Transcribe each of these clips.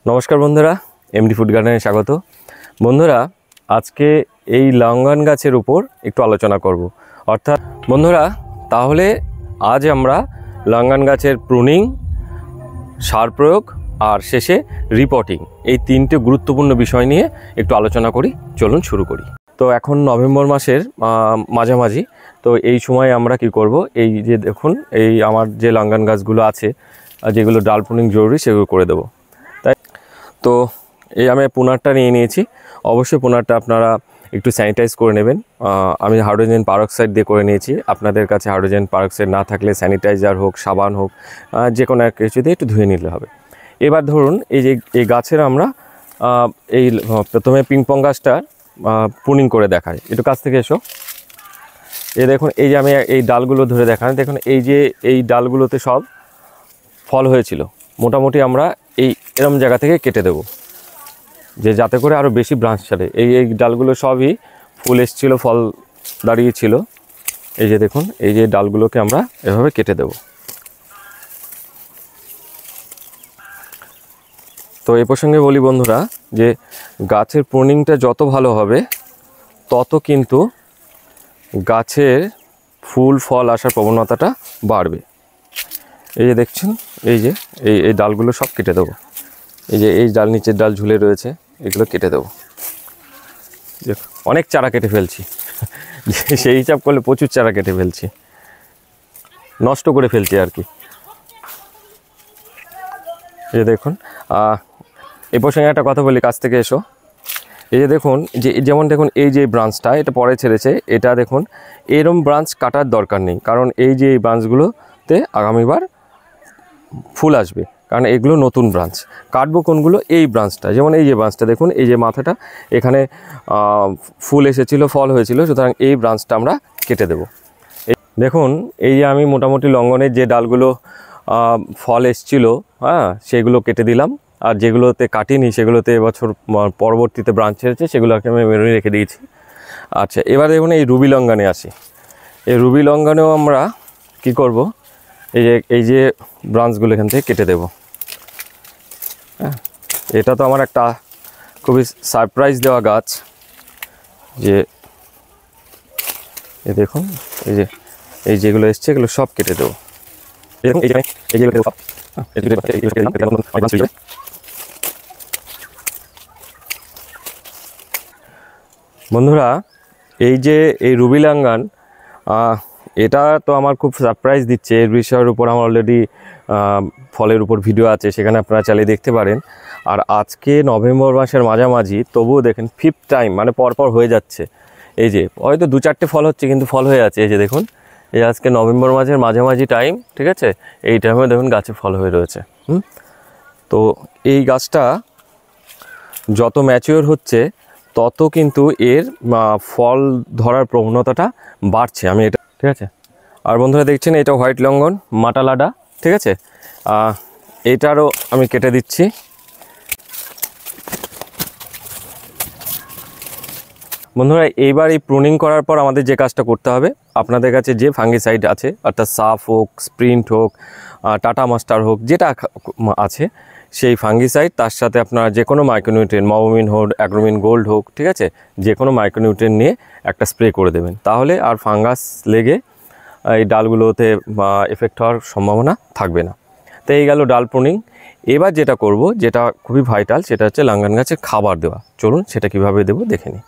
নমস্কার বন্ধুরা, MD food গার্ডেনে স্বাগত। বন্ধুরা, আজকে এই লঙ্গন গাছের উপর একটু আলোচনা করব। অর্থাৎ বন্ধুরা, তাহলে আজ আমরা লঙ্গন গাছের প্রুনিং, সার প্রয়োগ আর শেষে রিপোর্টিং, এই তিনটে গুরুত্বপূর্ণ বিষয় নিয়ে একটু আলোচনা করি। চলুন শুরু করি। তো এখন নভেম্বর মাসের মাঝামাঝি। তো এই সময় আমরা কি করব, এই যে দেখুন এই আমার যে লঙ্গন গাছগুলো আছে যেগুলো ডাল প্রুনিং জরুরি সেগুলো করে দেবো। তো এই আমি পুনারটা নিয়ে নিয়েছি। অবশ্যই পুনারটা আপনারা একটু স্যানিটাইজ করে নেবেন। আমি হাইড্রোজেন পারঅক্সাইড দিয়ে করে নিয়েছি। আপনাদের কাছে হাইড্রোজেন পারঅক্সাইড না থাকলে স্যানিটাইজার হোক, সাবান হোক, যে কোনো এক কিছু দিয়ে একটু ধুয়ে নিলে হবে। এবার ধরুন এই গাছের আমরা এই প্রথমে পিংপং গাছটা প্রুনিং করে দেখাই। একটু কাছ থেকে এসো। এই দেখুন, এই যে আমি এই ডালগুলো ধরে দেখান। দেখুন এই ডালগুলোতে সব ফল হয়েছিল। মোটামুটি আমরা এরম জায়গা থেকে কেটে দেব, যে যাতে করে আরও বেশি ব্রাঞ্চ ছাড়ে। এই ডালগুলো সবই ফুল এসেছিলো, ফল দাঁড়িয়েছিল। এই যে দেখুন, এই যে ডালগুলোকে আমরা এভাবে কেটে দেব। তো এই প্রসঙ্গে বলি বন্ধুরা, যে গাছের প্রুনিংটা যত ভালো হবে তত কিন্তু গাছের ফুল ফল আসার প্রবণতাটা বাড়বে। এই যে দেখছেন, এই ডালগুলো সব কেটে দেবো। এই ডাল, নিচের ডাল ঝুলে রয়েছে, এগুলো কেটে দেবো। অনেক চারা কেটে ফেলছি, সেই হিসাব করলে প্রচুর চারা কেটে ফেলছি, নষ্ট করে ফেলছি আর কি। এই যে দেখুন, এই প্রসঙ্গে একটা কথা বলি, কাছ থেকে এসো। এই যে দেখুন, যেমন দেখুন এই যে ব্রাঞ্চটা এটা পরে ছেড়েছে, এটা দেখুন এরম ব্রাঞ্চ কাটার দরকার নেই, কারণ এই ব্রাঞ্চগুলোতে আগামীবার ফুল আসবে, কারণ এগুলো নতুন ব্রাঞ্চ। কাটবো কোনগুলো? এই ব্রাঞ্চটা। যেমন এই যে ব্রাঞ্চটা দেখুন, এই যে মাথাটা, এখানে ফুল এসেছিলো, ফল হয়েছিল, সুতরাং এই ব্রাঞ্চটা আমরা কেটে দেব। দেখুন, এই যে আমি মোটামুটি লঙ্গনের যে ডালগুলো ফল এসেছিলো, সেগুলো কেটে দিলাম। আর যেগুলোতে কাটিনি সেগুলোতে এবছর পরবর্তীতে ব্রাঞ্চ ছেড়েছে, সেগুলোকে আমি মেরে রেখে দিয়েছি। আচ্ছা, এবার দেখুন এই রুবি লঙ্গনে আসি। এই রুবি লঙ্গনেও আমরা কি করব, এই যে ব্রাঞ্চগুলো এখান থেকে কেটে দেব। এটা তো আমার একটা খুবই সারপ্রাইজ দেওয়া গাছ। যে দেখুন, এই যেগুলো এসছে এগুলো সব কেটে দেবো। বন্ধুরা, এই রুবি লঙ্গন, এটা তো আমার খুব সারপ্রাইজ দিচ্ছে। এর বিষয়ের উপর আমার অলরেডি ফলের উপর ভিডিও আছে, সেখানে আপনারা চালিয়ে দেখতে পারেন। আর আজকে নভেম্বর মাসের মাঝামাঝি, তবুও দেখেন 5th টাইম, মানে পরপর হয়ে যাচ্ছে। এই যে হয়তো 2-4টে ফল হচ্ছে, কিন্তু ফল হয়ে আছে। এই যে দেখুন, এই আজকে নভেম্বর মাসের মাঝামাঝি টাইম, ঠিক আছে, এই টাইমে দেখুন গাছে ফল হয়ে রয়েছে। তো এই গাছটা যত ম্যাচিওর হচ্ছে তত কিন্তু এর ফল ধরার প্রবণতাটা বাড়ছে। আমি এটা, ঠিক আছে। আর বন্ধুরা দেখছেন, এটা হোয়াইট লঙ্গন, মাটালাডা, ঠিক আছে। এইটারও আমি কেটে দিচ্ছি। বন্ধুরা, এইবার এই প্রুনিং করার পর আমাদের যে কাজটা করতে হবে, আপনাদের কাছে যে ফাঙ্গিসাইড আছে, অর্থাৎ সাফ হোক, স্প্রিন্ট হোক, টাটা মাস্টার হোক, যেটা আছে সেই ফাঙ্গিসাইড, তার সাথে আপনারা যে কোনো মাইক্রোনিউট্রিয়েন্ট, মবোমিন হোক, অ্যাগ্রোমিন গোল্ড হোক, ঠিক আছে, যে কোনো মাইক্রোনিউট্রিয়েন্ট নিয়ে একটা স্প্রে করে দেবেন। তাহলে আর ফাঙ্গাস লেগে এই ডালগুলোতে এফেক্ট হওয়ার সম্ভাবনা থাকবে না। তো এই গেল ডাল প্রুনিং। এবার যেটা করব, যেটা খুবই ভাইটাল, সেটা হচ্ছে লঙ্গন গাছে খাবার দেওয়া। চলুন সেটা কিভাবে দেবো দেখে নিই।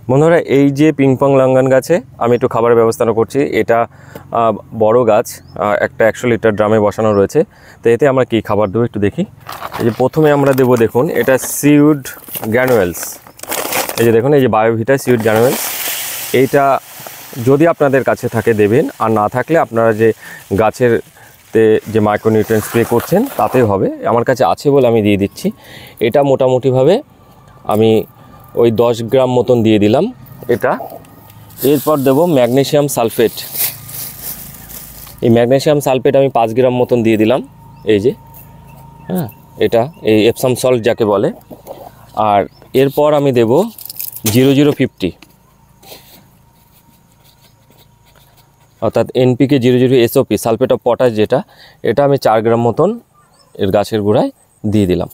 বন্ধুরা, এই যে পিংপং লঙ্গন গাছে আমি একটু খাবারের ব্যবস্থা করছি। এটা বড় গাছ, একটা 100 লিটার ড্রামে বসানো রয়েছে। তো এতে আমরা কি খাবার দেবো একটু দেখি। এই যে প্রথমে আমরা দেবো, দেখুন এটা সিউড গ্র্যানুয়েলস। এই যে দেখুন, এই যে বায়োভিটা সিউড গ্র্যানুয়েলস। এইটা যদি আপনাদের কাছে থাকে দেবেন, আর না থাকলে আপনারা যে গাছেরতে যে মাইক্রোনিউট্রিয়েন্ট স্প্রে করছেন তাতেও হবে। আমার কাছে আছে বলে আমি দিয়ে দিচ্ছি। এটা মোটামুটিভাবে আমি ওই 10 গ্রাম মতন দিয়ে দিলাম এটা। এরপর দেবো ম্যাগনেসিয়াম সালফেট। এই ম্যাগনেসিয়াম সালফেট আমি 5 গ্রাম মতন দিয়ে দিলাম। এই যে এটা এই এপসাম সল্ট যাকে বলে। আর এরপর আমি দেব 0050, অর্থাৎ NPK 00 SOP, sulphate of potash যেটা, এটা আমি 4 গ্রাম মতন এর গাছের গোড়ায় দিয়ে দিলাম।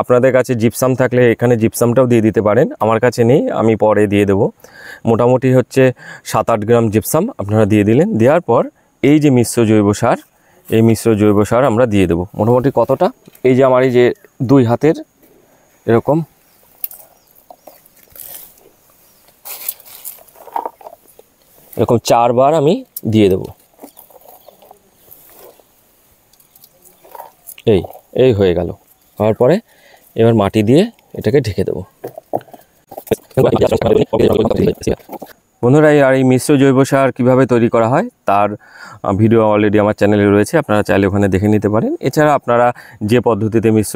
আপনাদের কাছে জিপসাম থাকলে এখানে জিপসামটাও দিয়ে দিতে পারেন, আমার কাছে নেই, আমি পরে দিয়ে দেবো। মোটামুটি হচ্ছে 7-8 গ্রাম জিপসাম আপনারা দিয়ে দিলেন। দেওয়ার পর এই যে মিশ্র জৈব সার, এই মিশ্র জৈব সার আমরা দিয়ে দেবো। মোটামুটি কতটা, এই যে আমার এই যে 2 হাতের এরকম এরকম 4 বার আমি দিয়ে দেব। এই হয়ে গেল। হওয়ার পরে এবার মাটি দিয়ে এটাকে ঢেকে দেবো। বন্ধুরা, আর এই মিশ্র জৈব সার কীভাবে তৈরি করা হয় তার ভিডিও অলরেডি আমার চ্যানেলে রয়েছে, আপনারা চাইলে ওখানে দেখে নিতে পারেন। এছাড়া আপনারা যে পদ্ধতিতে মিশ্র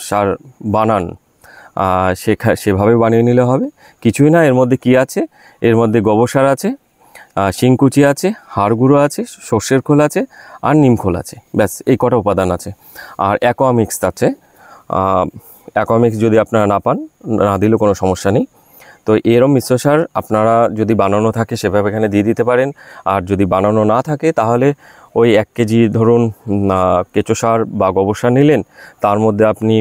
সার বানান সেভাবে বানিয়ে নিলে হবে। কিছুই না, এর মধ্যে কি আছে, এর মধ্যে গোবর সার আছে, শিংকুচি আছে, হাড় গুঁড়ো আছে, সর্ষের খোল আছে আর নিম খোল আছে, ব্যাস এই কটা উপাদান আছে। আর অ্যাকোয়ামিক্স আছে। অ্যাকোয়ামিক্স যদি আপনারা না পান, না দিলেও কোনো সমস্যা নেই। তো এরম মিশ্র সার আপনারা যদি বানানো থাকে সেভাবে এখানে দিয়ে দিতে পারেন। আর যদি বানানো না থাকে তাহলে ওই 1 কেজি ধরুন কেঁচো সার বা গোবর সার নিলেন, তার মধ্যে আপনি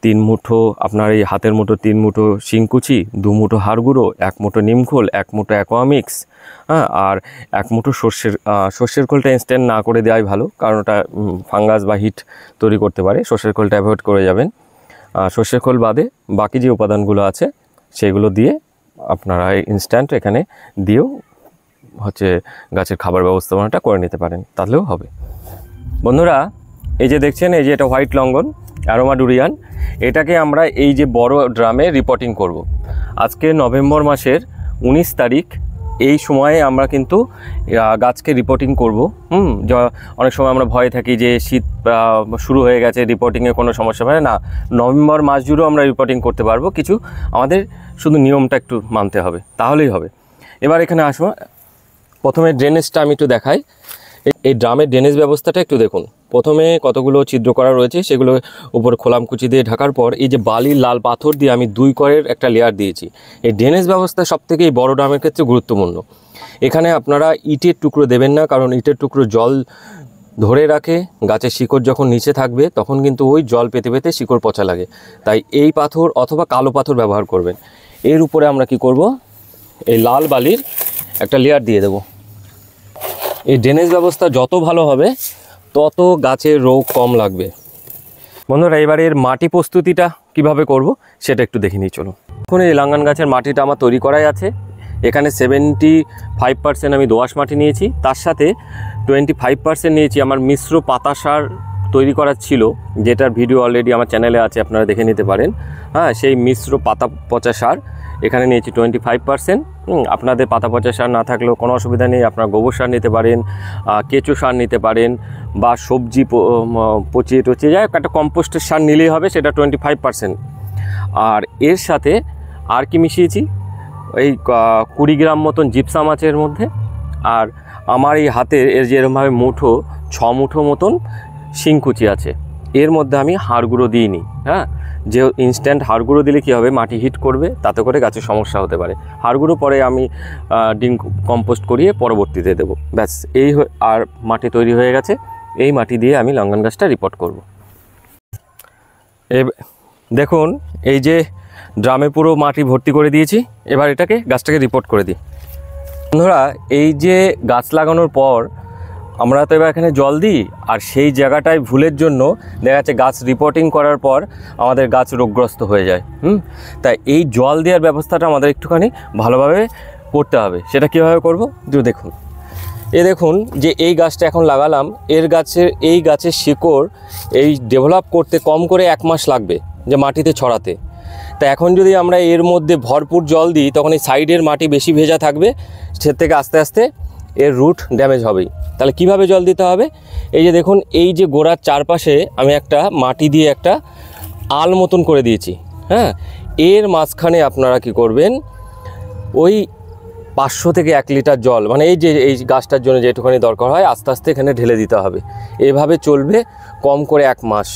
3 মুঠো, আপনার এই হাতের মুঠো 3 মুঠো শিংকুচি, 2 মুঠো হাড় গুঁড়ো, 1 মুঠো নিমখোল, 1 মুঠো অ্যাকোয়ামিক্স, হ্যাঁ, আর 1 মুঠো সর্ষের খোলটা ইনস্ট্যান্ট না করে দেওয়াই ভালো, কারণ ওটা ফাঙ্গাস বা হিট তৈরি করতে পারে। সর্ষের খোলটা অ্যাভয়েড করে যাবেন। সর্ষের খোল বাদে বাকি যে উপাদানগুলো আছে সেগুলো দিয়ে আপনারা ইনস্ট্যান্ট এখানে দিয়েও হচ্ছে গাছের খাবার ব্যবস্থাপনাটা করে নিতে পারেন, তাহলেও হবে। বন্ধুরা, এই যে দেখছেন, এই যে এটা হোয়াইট লঙ্ঘন অ্যারোমা ডুরিয়ান, এটাকে আমরা এই যে বড় ড্রামে রিপোর্টিং করব। আজকে নভেম্বর মাসের 19 তারিখ, এই সময়ে আমরা কিন্তু গাছকে রিপোর্টিং করব। অনেক সময় আমরা ভয়ে থাকি যে শীত শুরু হয়ে গেছে, রিপোর্টিংয়ে কোনো সমস্যা হয় না। নভেম্বর মাস জুড়েও আমরা রিপোর্টিং করতে পারবো, কিছু আমাদের শুধু নিয়মটা একটু মানতে হবে, তাহলেই হবে। এবার এখানে আসবো, প্রথমে ড্রেনেজটা আমি একটু দেখাই। এই ড্রামের ড্রেনেজ ব্যবস্থাটা একটু দেখুন। প্রথমে কতগুলো ছিদ্র করা রয়েছে, সেগুলো উপর খোলামকুচি দিয়ে ঢাকার পর এই যে বালির লাল পাথর দিয়ে আমি 2 করের একটা লেয়ার দিয়েছি। এই ড্রেনেজ ব্যবস্থা সবথেকে এই বড় ড্রামের ক্ষেত্রে গুরুত্বপূর্ণ। এখানে আপনারা ইটের টুকরো দেবেন না, কারণ ইটের টুকরো জল ধরে রাখে, গাছের শিকড় যখন নিচে থাকবে তখন কিন্তু ওই জল পেতে পেতে শিকড় পচা লাগে। তাই এই পাথর অথবা কালো পাথর ব্যবহার করবেন। এর উপরে আমরা কি করব, এই লাল বালির একটা লেয়ার দিয়ে দেব। এই ড্রেনেজ ব্যবস্থা যত ভালো হবে তত গাছের রোগ কম লাগবে। বন্ধুরা, এবারে এর মাটি প্রস্তুতিটা কিভাবে করব সেটা একটু দেখে নিই, চলো। এখন এই লাঙ্গান গাছের মাটিটা আমার তৈরি করাই আছে। এখানে 75% আমি দোআঁশ মাটি নিয়েছি, তার সাথে 25% নিয়েছি আমার মিশ্র পাতা সার তৈরি করা ছিল, যেটার ভিডিও অলরেডি আমার চ্যানেলে আছে, আপনারা দেখে নিতে পারেন। হ্যাঁ, সেই মিশ্র পাতা পচা সার এখানে নিয়েছি 25%। আপনাদের পাতা পচা সার না থাকলেও কোনো অসুবিধা নেই, আপনারা গোবর সার নিতে পারেন, কেঁচো সার নিতে পারেন, বা সবজি পচিয়ে টচিয়ে যায় একটা কম্পোস্টের সার নিলেই হবে, সেটা 25%। আর এর সাথে আর কি মিশিয়েছি, এই 20 গ্রাম মতন জিপসাম আছে এর মধ্যে। আর আমার এই হাতে এর যেরকমভাবে মুঠো 6 মুঠো মতন শিংকুচি আছে, এর মধ্যে আমি হাড় গুঁড়ো দিইনি। হ্যাঁ, যে ইনস্ট্যান্ট হাড় গুঁড়ো দিলে কী হবে, মাটি হিট করবে, তাতে করে গাছের সমস্যা হতে পারে। হাড় গুঁড়ো পরে আমি ডিম কম্পোস্ট করিয়ে পরবর্তীতে দেবো, ব্যাস। এই আর মাটি তৈরি হয়ে গেছে। এই মাটি দিয়ে আমি লঙ্ঘন গাছটা রিপোর্ট করব। দেখুন, এই যে ড্রামে পুরো মাটি ভর্তি করে দিয়েছি। এবার এটাকে গাছটাকে রিপোর্ট করে দিই। বন্ধুরা, এই যে গাছ লাগানোর পর আমরা তো এবার এখানে জল দিই, আর সেই জায়গাটায় ভুলের জন্য দেখা যাচ্ছে গাছ রিপোর্টিং করার পর আমাদের গাছ রোগগ্রস্ত হয়ে যায়। তাই এই জল দেওয়ার ব্যবস্থাটা আমাদের একটুখানি ভালোভাবে করতে হবে। সেটা কীভাবে করব দেখুন। দেখুন যে এই গাছটা এখন লাগালাম, এই গাছের শিকড় এই ডেভেলপ করতে কম করে 1 মাস লাগবে, যে মাটিতে ছড়াতে। তা এখন যদি আমরা এর মধ্যে ভরপুর জল দিই, তখন এই সাইডের মাটি বেশি ভেজা থাকবে, সে থেকে আস্তে আস্তে এর রুট ড্যামেজ হবেই। তাহলে কিভাবে জল দিতে হবে, এই যে দেখুন, এই যে গোড়ার চারপাশে আমি একটা মাটি দিয়ে একটা আল মতন করে দিয়েছি। হ্যাঁ, এর মাঝখানে আপনারা কি করবেন, ওই 500 থেকে 1 লিটার জল, মানে এই গাছটার জন্য যেটুখানি দরকার হয়, আস্তে আস্তে এখানে ঢেলে দিতে হবে। এভাবে চলবে কম করে 1 মাস,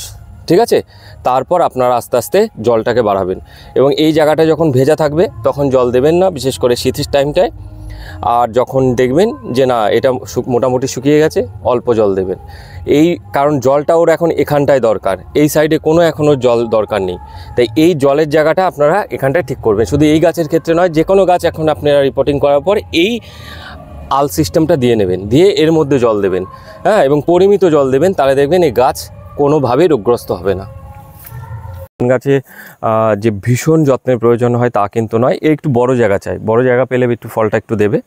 ঠিক আছে? তারপর আপনারা আস্তে আস্তে জলটাকে বাড়াবেন, এবং এই জায়গাটা যখন ভেজা থাকবে তখন জল দেবেন না, বিশেষ করে শীতের টাইমটায়। আর যখন দেখবেন যে না, এটা মোটামুটি শুকিয়ে গেছে, অল্প জল দেবেন। এই কারণ জলটা ওর এখন এখানটায় দরকার, এই সাইডে কোনো এখনও জল দরকার নেই। তাই এই জলের জায়গাটা আপনারা এখানটায় ঠিক করবেন। শুধু এই গাছের ক্ষেত্রে নয়, যে কোনো গাছ এখন আপনারা রিপোর্টিং করার পর এই আল সিস্টেমটা দিয়ে নেবেন, দিয়ে এর মধ্যে জল দেবেন, হ্যাঁ, এবং পরিমিত জল দেবেন। তাহলে দেখবেন এই গাছ কোনোভাবেই রোগগ্রস্ত হবে না। গাছে যে ভীষণ যত্নের প্রয়োজন হয় তা কিন্তু নয়, একটু বড় জায়গা চাই, বড় জায়গা পেলে একটু ফলটা একটু দেবে।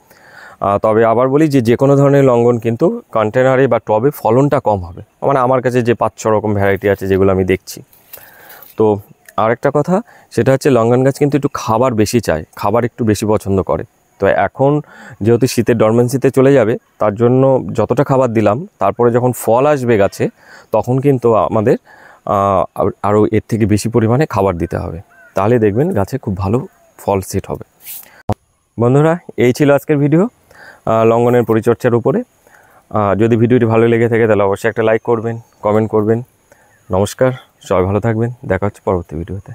তবে আবার বলি যে কোনো ধরনের লঙ্ঘন কিন্তু কন্টেনারে বা টবে ফলনটা কম হবে। মানে আমার কাছে যে 5-6 রকম ভ্যারাইটি আছে যেগুলো আমি দেখছি। তো আরেকটা কথা, সেটা হচ্ছে লঙ্ঘন গাছ কিন্তু একটু খাবার বেশি চায়, খাবার একটু বেশি পছন্দ করে। তো এখন যেহেতু শীতের ডরমেন্সিতে চলে যাবে, তার জন্য যতটা খাবার দিলাম, তারপরে যখন ফল আসবে গাছে তখন কিন্তু আমাদের আরও এর থেকে বেশি পরিমাণে খাবার দিতে হবে। তাহলে দেখবেন গাছে খুব ভালো ফল সেট হবে। বন্ধুরা, এই ছিল আজকের ভিডিও লঙ্ঘনের পরিচর্যার উপরে। যদি ভিডিওটি ভালো লেগে থাকে তাহলে অবশ্যই একটা লাইক করবেন, কমেন্ট করবেন। নমস্কার, সবাই ভালো থাকবেন, দেখা হচ্ছে পরবর্তী ভিডিওতে।